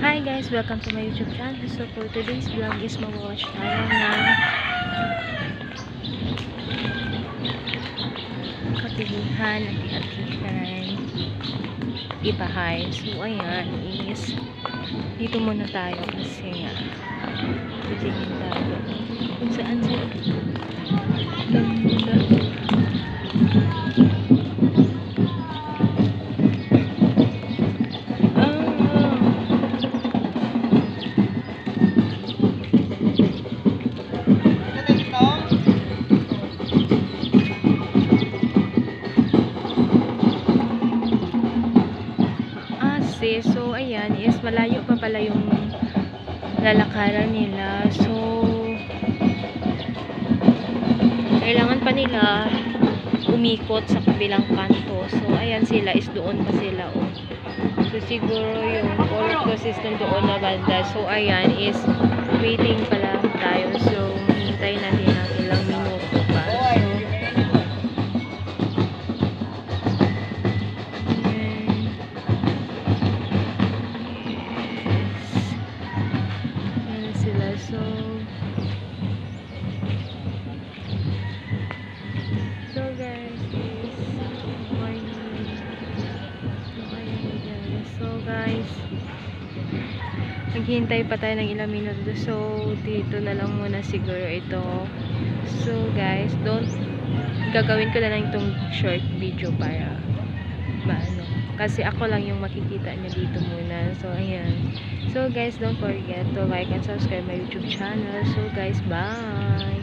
Hi guys, welcome to my YouTube channel. So for today's vlog is mag-watch tayo ng katilihan at atihan ibahay. So ayan is dito muna tayo kasi nga titingin tayo kung saan sila ganda. So ayan is malayo pa pala yung lalakaran nila, so kailangan pa nila umikot sa kabilang kanto. So ayan sila is doon pa sila so siguro yung Correcto system doon na banda. So ayan is waiting pala tayo, so hintay natin ng ilang minuto pa. So guys, naghihintay pa tayo ng ilang minuto. So dito na lang muna siguro ito. So guys, gagawin ko na lang itong short video para maano, kasi ako lang yung makikita nyo dito muna. So ayan. So guys, don't forget to like and subscribe my YouTube channel. So guys, bye!